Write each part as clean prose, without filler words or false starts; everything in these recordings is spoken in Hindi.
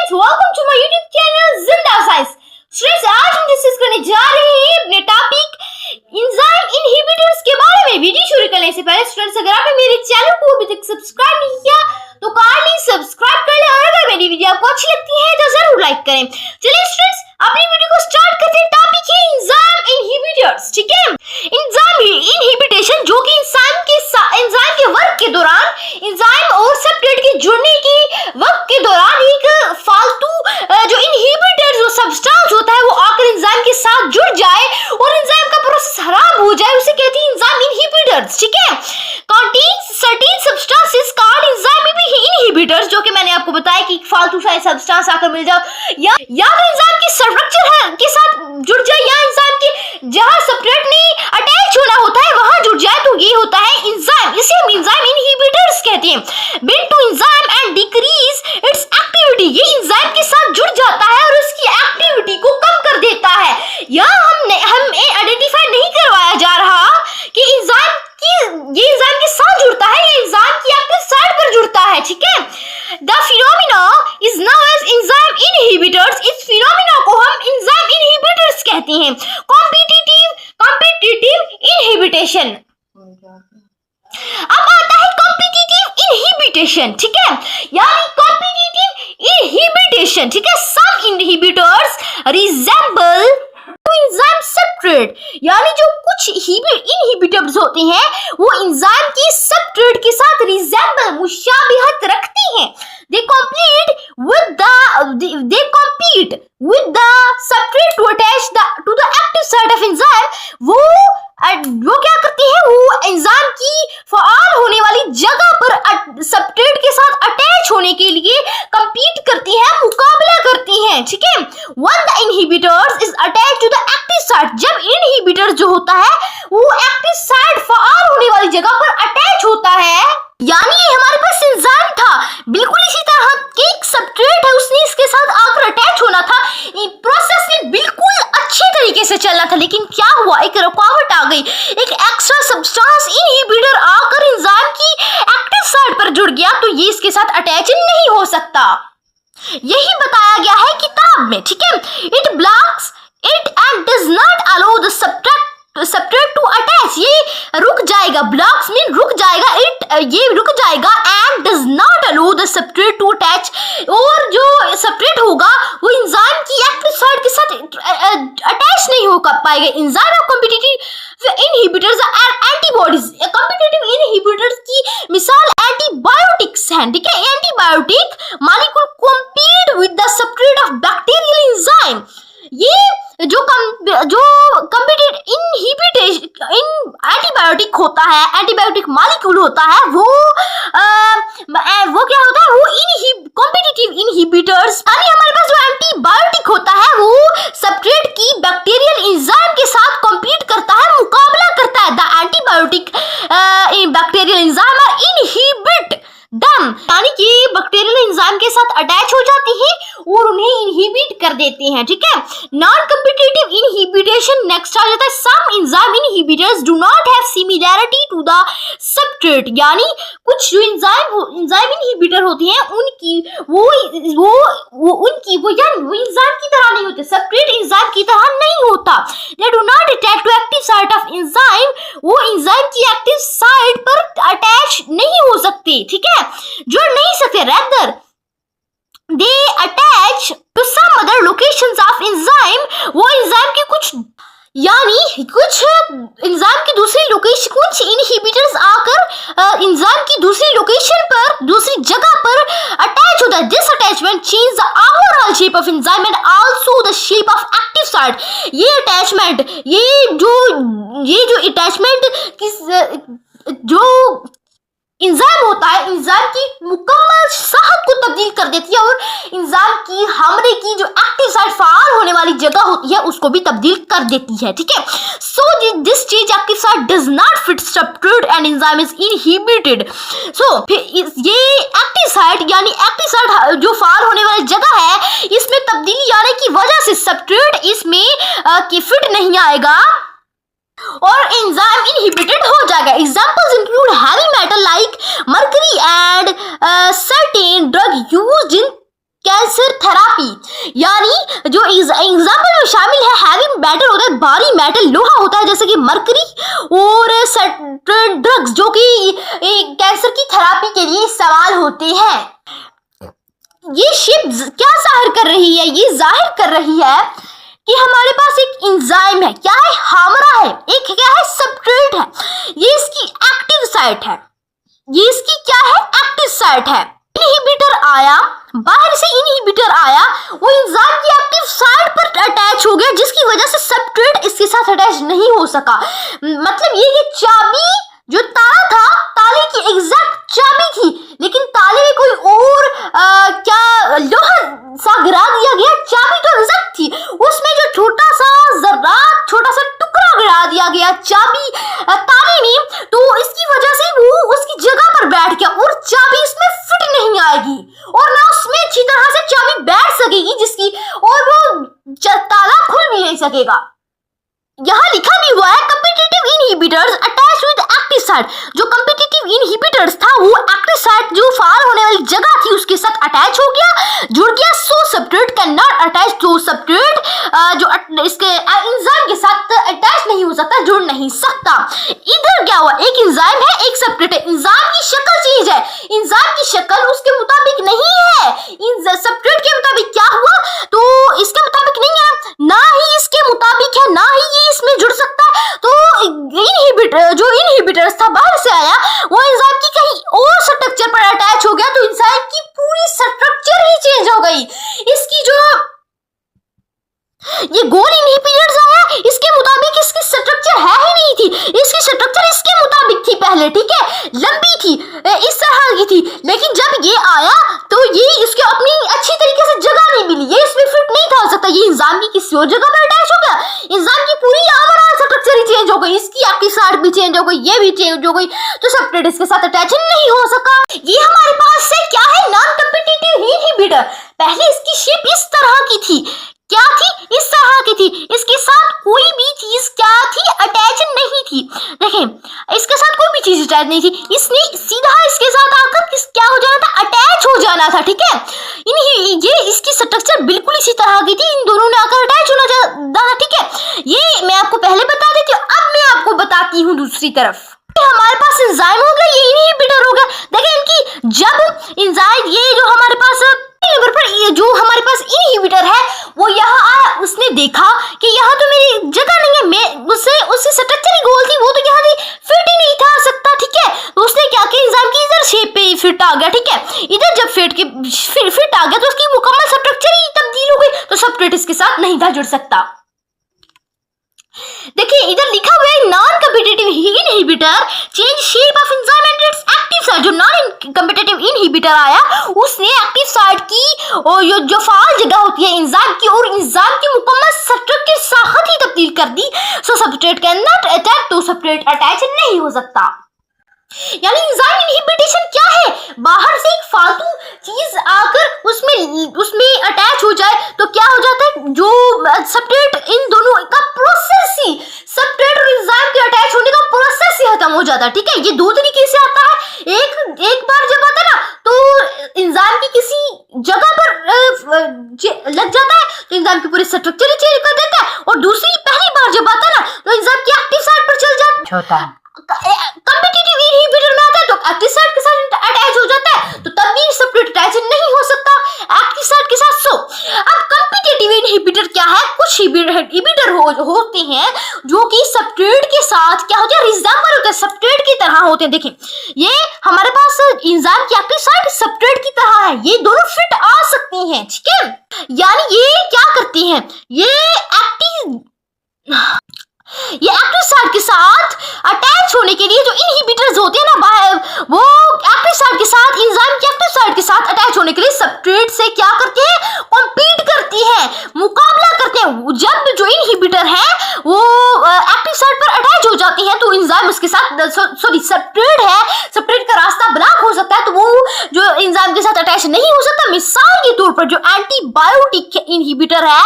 Friends, welcome to my YouTube channel Zinda science. Friends, आज हम डिस्कस करने जा रहे हैं अपने टॉपिक एंजाइम इनहिबिटर्स के बारे में। वीडियो शुरू करने से पहले फ्रेंड्स, अगर आपने मेरे चैनल को अभी तक सब्सक्राइब नहीं किया तो काइंडली सब्सक्राइब कर लें, और अगर मेरी वीडियो आपको अच्छी लगती है तो जरूर लाइक करें। चलिए फ्रेंड्स, अपनी वीडियो को स्टार्ट करते हैं। टॉपिक है एंजाइम इनहिबिटर्स। ठीक है, एंजाइम इनहिबिटेशन जो कि एंजाइम के वर्क के दौरान, एंजाइम और सबस्ट्रेट के जुड़ने के वक्त के दौरान एक फालतू जो इनहिबिटर जो सब्सटेंस होता है वो आकर एंजाइम के साथ जुड़ जाए और एंजाइम का प्रोसेस खराब हो जाए, उसे कहते हैं एंजाइम इनहिबिटर्स। ठीक है, contains certain substances called enzyme inhibitors, जो कि मैंने आपको बताया कि फालतू सा सब्सटेंस आकर मिल जाओ या तो एंजाइम के स्ट्रक्चर के साथ जुड़ जाए या एंजाइम के जहां सबस्ट्रेट ने अटैच होना होता है वहां जुड़ जाए, तो ये होता है एंजाइम। इसे हम एंजाइम इनहिबिटर्स कहते हैं। bind to enzyme and decrease its activity, ये एंजाइम के साथ जुड़ जाता है और उसकी एक्टिविटी को कम कर देता है। यह हमें आइडेंटिफाई नहीं करवाया जा रहा कि ये एंजाइम के साथ जुड़ता है या एंजाइम की एक्टिव साइट पर जुड़ता है। ठीक है, the phenomena is now as enzyme inhibitors. इस फिनोमिना को हम एंजाइम इनहिबिटर्स कहते हैं। Competitive inhibition. अब आता है कॉम्पिटिटिव इनहिबिटेशन। ठीक है, यानी कॉम्पिटिटिव इनहिबिटेशन। ठीक है, सम इनहिबिटर्स रिजेंबल एंजाइम सबस्ट्रेट, यानी जो कुछ इनहिबिटर्स होते हैं वो एंजाइम की सबस्ट्रेट के साथ रिजेंबल मुशाबिहत रखती हैं। they compete with the substrate to attach to the active site of enzyme। वो क्या करती है, वो एंजाइम की फाल होने वाली जगह पर सबस्ट्रेट के साथ अटैच होने के लिए कंपीट करती है, मुकाबला करती है। ठीक है, when the inhibitors is attached to the active site, जब इनहिबिटर जो होता है वो एक्टिव साइट फाल होने वाली जगह पर अटैच होता है, यानी ये हमारे पास एंजाइम था, बिल्कुल इसी तरह एक सबस्ट्रेट है, उसने इसके साथ आकर अटैच होना था, प्रोसेस में बिल्कुल अच्छे तरीके से चलना था, लेकिन क्या हुआ, एक रुकावट आ गई, एक एक्स्ट्रा सब्सटेंस इनहिबिटर आकर एंजाइम की एक्टिव साइट पर जुड़ गया, तो ये इसके साथ अटैच नहीं हो सकता। यही बताया गया है किताब में। ठीक है, it blocks it and does not allow the substrate to attach, ये रुक जाएगा, ब्लॉक्स में रुक जाएगा, ये रुक जाएगा, and does not allow the substrate to attach, और जो सबस्ट्रेट होगा वो एंजाइम की एक्टिव साइट के साथ अटैच नहीं हो पाएगा। Enzyme of competitive inhibitors are antibodies. Competitive inhibitors की मिसाल एंटीबायोटिक्स हैं। ठीक है, antibiotic molecule compete with the substrate of bacterial enzyme. ये जो कॉम्पिटिटिव एंटीबायोटिक होता है, एंटीबायोटिक मॉलिक्यूल होता है, वो क्या होता है, वो कॉम्पिटिटिव इनहिबिटर्स, यानी हमारे पास जो एंटीबायोटिक होता है वो सबस्ट्रेट की बैक्टीरियल एंजाइम के साथ कॉम्पीट करता है, मुकाबला करता है। The antibiotic bacterial enzyme are inhibit them, यानी कि बैक्टीरियल एंजाइम के साथ अटैच हो जाती है और उन्हें इनहिबिट कर देते हैं। ठीक है, नॉन कॉम्पिटिटिव इनहिबिटेशन नेक्स्ट आ जाता है। Some enzyme inhibitors do not have similarity to the substrate, यानी कुछ जो एंजाइम इनहिबिटर होते हैं उनकी वो एंजाइम की तरह नहीं होते, सबस्ट्रेट एंजाइम की तरह नहीं होता। They do not attach to active site of enzyme, वो एंजाइम की एक्टिव साइट पर अटैच नहीं हो सकते। ठीक है, जुड़ नहीं सकते, rather they attach to some other locations of enzyme, वो एंजाइम के कुछ एंजाइम की दूसरी लोकेशन, कुछ इनहिबिटर्स आकर एंजाइम की दूसरी लोकेशन पर, दूसरी जगह पर अटैच होता है। This attachment change the overall shape of enzyme and also the shape of active site. ये अटैचमेंट, ये जो अटैचमेंट जो एंजाइम होता है, एंजाइम की मुकम्मल साहत को तब्दील कर देती है और एंजाइम की हमले की जो एक्टिव साइट फाल होने वाली जगह होती है उसको भी तब्दील कर देती है। ठीक है, so this change active site does not fit substrate and enzyme is inhibited. So ये एक्टिव साइट, यानी एक्टिव साइट जो फाल होने वाली जगह है, इसमें तब्दीली आने की वजह से सबस्ट्रेट इसमें फिट नहीं आएगा और एंजाइम इनहिबिटेड हो जाएगा। Examples include heavy metal like mercury and certain drug used in cancer therapy. यानी जो एग्जाम्पल में शामिल है, हैवी मेटल होता है, भारी मेटल लोहा होता है जैसे कि मरकरी, और ड्रग्स जो कि कैंसर की थेरापी के लिए इस्तेमाल होते हैं। ये शिप क्या जाहिर कर रही है? ये जाहिर कर रही है कि हमारे पास एक एंजाइम है। क्या है? हामरा है। एक क्या है? सब्सट्रेट है। ये इसकी एक्टिव साइट है। ये इसकी क्या है? एक्टिव साइट है। इनहिबिटर आया, बाहर से इनहिबिटर आया, वो एंजाइम की एक्टिव साइट पर अटैच हो गया, जिसकी वजह से सब्सट्रेट इसके साथ अटैच नहीं हो सका। मतलब ये चाबी जो ताला था, ताले की एग्जैक्ट चाबी थी, लेकिन ताले में कोई और क्या लोहा सा गिरा दिया गया। चाबी तो एग्जैक्ट थी, उसमें जो छोटा सा टुकड़ा गिरा दिया गया चाबी ताले में, तो इसकी वजह से वो उसकी जगह पर बैठ गया और चाबी इसमें फिट नहीं आएगी और ना उसमें अच्छी तरह से चाबी बैठ सकेगी जिसकी, और वो ताला खुल भी नहीं सकेगा। यहाँ लिखा भी हुआ है competitive inhibitors attach with active site. जो कम्पिटिटिव इनहिबिटर्स था वो एक्टिव साइट जो फायर होने वाली जगह थी उसके साथ अटैच हो गया, जुड़ गया। So substrate can not attach to substrate, जो इसके एंजाइम के साथ अटैच नहीं हो सकता, जुड़ नहीं सकता। इधर क्या हुआ? एक एंजाइम है, एक सब्सट्रेट है। एंजाइम की शक्ल चीज है, एंजाइम की शक्ल उसके मुताबिक नहीं है। सब्सट्रेट के मुताबिक क्या हुआ? तो इसके मुताबिक नहीं है, ना ही इसके मुताबिक है, ना ही ये इसमें जुड़ सकता है। तो जो इनहिबिटर्स था बाहर से आया, वो एंजाइम की कहीं और स्ट्रक्चर पर अटैच हो गया, तो एंजाइम की पूरी स्ट्रक्चर ही चेंज हो गई। इसकी जो ये गोल इनहिबिटर्स आया, इसके मुताबिक इसकी स्ट्रक्चर है ही नहीं थी। इसकी स्ट्रक्चर इसके मुताबिक थी पहले, ठीक है, लंबी थी, इस तरह की थी। लेकिन जब ये आया तो ये इसके अपनी अच्छी तरीके से जगह नहीं मिली, ये इसमें फिट नहीं था हो सकता। ये एंजाइम की किसी और जगह पर अटैच हो गया, एंजाइम की पूरी ओवरऑल स्ट्रक्चर ही चेंज हो गई, इसकी एक्टिव साइट भी चेंज हो गई, ये भी चेंज हो गई, तो सब्सट्रेट इसके साथ अटैच नहीं हो सका। ये हमारे पास से क्या है? Non competitive inhibitor. पहले इसकी शेप इस तरह की थी, क्या थी? इस तरह की थी, इसके साथ कोई भी चीज क्या थी? अटैच नहीं थी। देखें, इसके साथ कोई भी चीज अटैच नहीं थी, इसने सीधा इसके साथ आकर क्या हो जाना था? अटैच हो जाना था, ठीक है। ये इसकी स्ट्रक्चर बिल्कुल इसी तरह की थी, इन दोनों ने आकर अटैच होना था, ठीक है। ये मैं आपको पहले बता देती हूँ, अब मैं आपको बताती हूँ दूसरी तरफ। हमारे पास एंजाइम हो गया, ये इनहिबिटर हो गया। देखिए इनकी जब एंजाइम, ये जो हमारे पास लेवल पर ये जो हमारे पास इनहिबिटर है वो यहाँ आया, उसने देखा कि यहाँ तो मेरी जगह नहीं है, मैं उससे स्ट्रक्चर ही गोल थी, वो तो यहाँ फिट ही नहीं था सकता, ठीक है। तो उसने क्या किया? एंजाइम की इधर शेप पे फिट आ गया, ठीक है। इधर जब फिट आ गया तो उसकी मुकम्मल स्ट्रक्चर ही तब्दील हो गई, तो सब्सट्रेट इसके साथ नहीं था जुड़ सकता। देखिए इधर लिखा हुआ है non competitive inhibitor change shape of enzyme and it's active site. जो नॉन कम्पिटिटिव इनहिबिटर आया उसने एक्टिव साइट की और जो फाल जगह होती है एंजाइम की, और एंजाइम की मुकम्मल स्ट्रक्चर की साखत ही तब्दील कर दी। सो सब्सट्रेट कैन नॉट अटैच, तो सब्सट्रेट अटैच नहीं हो सकता। यानी एंजाइम इनहिबिशन क्या है? बाहर से एक फालतू चीज आकर उसमें अटैच हो जाए तो क्या हो जाता है? जो सब्सट्रेट, इन दोनों का प्रोसेस ही, सब्सट्रेट और एंजाइम के अटैच होने का प्रोसेस ही खत्म हो जाता है, ठीक है। ये दो तरीके से आता है। एक बार जब आता है ना तो एंजाइम की किसी जगह पर लग जाता है तो एंजाइम की पूरी स्ट्रक्चर ही चेंज कर देता है, और दूसरी पहली बार जब आता है ना तो एंजाइम की एक्टिव साइट पर चल जाता है। कम्पिटिटिव इनहिबिटर में आता है तो एक्टिव साइट के साथ अटैच हो जाता है, तो तब भी सब्सट्रेट अटैच नहीं हो सकता एक्टिव साइट के साथ। सो अब कम्पिटिटिव इनहिबिटर क्या है? कुछ इनहिबिटर होते हैं जो कि सब्सट्रेट के साथ क्या होते हैं? रिजेंबल होते हैं, सब्सट्रेट की तरह होते हैं। देखिए ये हमारे पास एंजाइम की एक्टिव साइट सब्सट्रेट की तरह है, ये दोनों फिट आ सकती हैं, ठीक है। यानी ये क्या करती हैं? ये एक्टिव साइट के साथ अटैच होने के लिए जो इनहिबिटर्स होते हैं ना, वो एक्टिव साइट के साथ, एंजाइम की एक्टिव साइट के साथ अटैच होने के लिए सब्सट्रेट से क्या करते हैं? कॉम्पीट करती है, मुकाबला करते हैं। जब जो इनहिबिटर है वो एक्टिव साइट पर अटैच जाती हैं तो एंजाइम उसके साथ सब्सट्रेट है, सब्सट्रेट का रास्ता ब्लॉक हो सकता है, तो वो जो एंजाइम के साथ अटैच नहीं हो सकता। मिसाल के तौर पर जो एंटीबायोटिक इनहिबिटर है,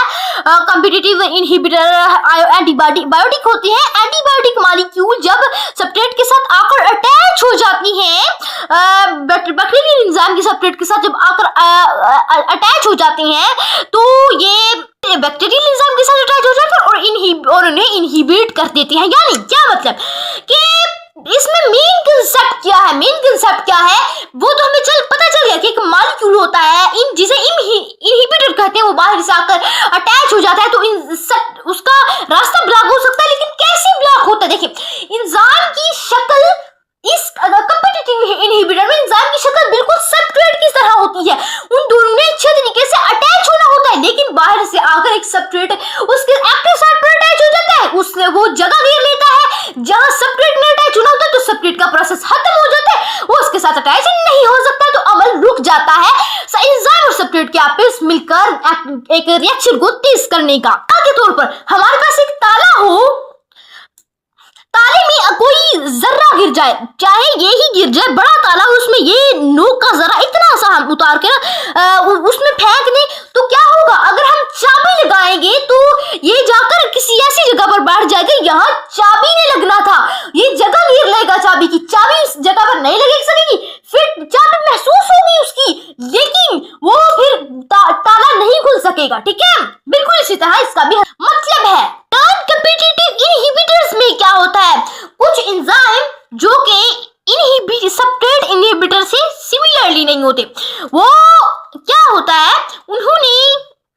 कॉम्पिटिटिव इनहिबिटर एंटीबायोटिक होते हैं, एंटीबायोटिक मॉलिक्यूल जब सब्सट्रेट के साथ आकर अटैच हो जाती हैं, बैक्टीरियल एंजाइम के सब्सट्रेट के साथ जब आकर अटैच हो जाती हैं, तो ये बैक्टीरियल एंजाइम के साथ अटैच हो जाते हैं और उन्हें इनहिबिट कर देते हैं। यानी क्या मतलब कि इसमें मेन कंसेप्ट क्या है, वो तो हमें पता चल गया कि एक मॉलिक्यूल होता है जिसे इनहिबिटर कहते हैं, वो बाहर से आकर अटैच हो जाता है तो उसका रास्ता ब्लॉक हो सकता है। लेकिन कैसे ब्लॉक होता है? देखिए, एंजाइम की शक्ल इस कॉम्पिटिटिव इनहिबिटर में एंजाइम की शक्ल बिल्कुल सब्सट्रेट की तरह होती है। उन दोनों ने अच्छे तरीके से अटैच होना होता है, लेकिन बाहर से आकर एक सब्सट्रेट उसके एक्टिव साइट पर अटैच हो जाता है, उसने वो जगह घेर लेता है जहां सब्सट्रेट में अटैच होना होता है, तो सब्सट्रेट का प्रोसेस खत्म हो जाता है, वो उसके साथ अटैच नहीं हो सकता, तो अमल रुक जाता है एंजाइम और सब्सट्रेट के आपस मिलकर एक रिएक्शन को तेज करने का। के तौर पर हमारे पास एक ताला हो, ताले में कोई जर्रा गिर जाए, चाहे ये ही गिर जाए बड़ा ताला, उसमें ये नोक का जर्रा इतना सा हम उतार के उसमें फेंक दें, तो क्या होगा? अगर हम चाबी लगाएंगे तो ये जाकर किसी ऐसी जगह पर बैठ जाएगा, यहाँ चाबी नहीं लगना था, ये जगह गिर लेगा चाबी की, चाबी उस जगह पर नहीं लग सकेगी, फिर चाबी महसूस होगी उसकी, लेकिन वो फिर ताला नहीं खुल सकेगा। ठीक है, बिल्कुल इसी तरह इसका भी मतलब है। नॉन कॉम्पिटिटिव इनहिबिटर्स में क्या होता है? कुछ एंजाइम जो कि सब्सट्रेट इनहिबिटर से सिमिलरली नहीं होते, वो क्या होता है, उन्होंने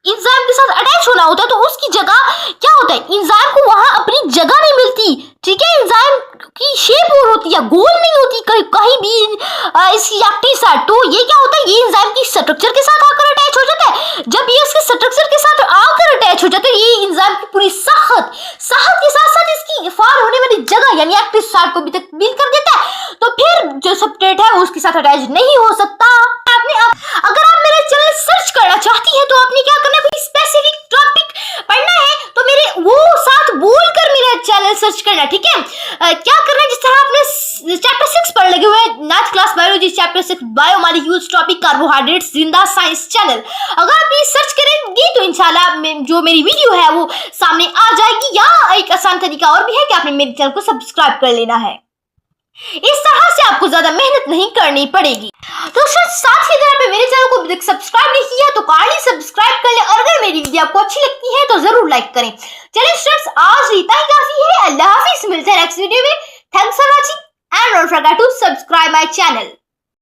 एंजाइम के साथ अटैच होना होता है, तो उसकी जगह क्या होता है, एंजाइम को वहां अपनी जगह नहीं मिलती। ठीक है, एंजाइम की शेप और होती है, गोल नहीं होती कहीं भी इसकी एक्टिव साइट, तो ये क्या होता है, ये एंजाइम की स्ट्रक्चर के साथ आकर अटैच हो जाता है। जब ये इसके स्ट्रक्चर के साथ आकर अटैच हो जाता है, ये एंजाइम की पूरी साहत के साथ साथ इसकी फार होने वाली जगह यानी एक्टिव साइट को भी तब्दील कर देता है, तो फिर जो सब्सट्रेट है उसके साथ अटैच नहीं हो सकता। अगर आप मेरे चैनल सर्च करना चाहती है तो आपने क्या करना है, कोई स्पेसिफिक टॉपिक पढ़ना है तो मेरे वो साथ बोलकर मेरा चैनल सर्च करना। ठीक है, क्या करना है, जिस तरह आपने चैप्टर 6 पढ़ लगे हुए 9th class biology chapter 6 biomolecules topic carbohydrates जिंदा साइंस चैनल, अगर आप ये सर्च करेंगे तो इंशाल्लाह जो मेरी वीडियो है वो सामने आ जाएगी। या एक आसान तरीका और भी है कि आपने मेरे चैनल को सब्सक्राइब कर लेना है, इस तरह से आपको ज्यादा मेहनत नहीं करनी पड़ेगी। तो साथ ही अगर आपने मेरे चैनल को अभी तक सब्सक्राइब नहीं किया तो काइंडली सब्सक्राइब कर ले, और अगर मेरी वीडियो आपको अच्छी लगती है तो जरूर लाइक करें। चलिए स्टूडेंट्स, आज इतना ही काफी है। अल्लाह हाफिज, मिलते हैं नेक्स्ट वीडियो में। Thanks for watching and don't forget to subscribe my channel.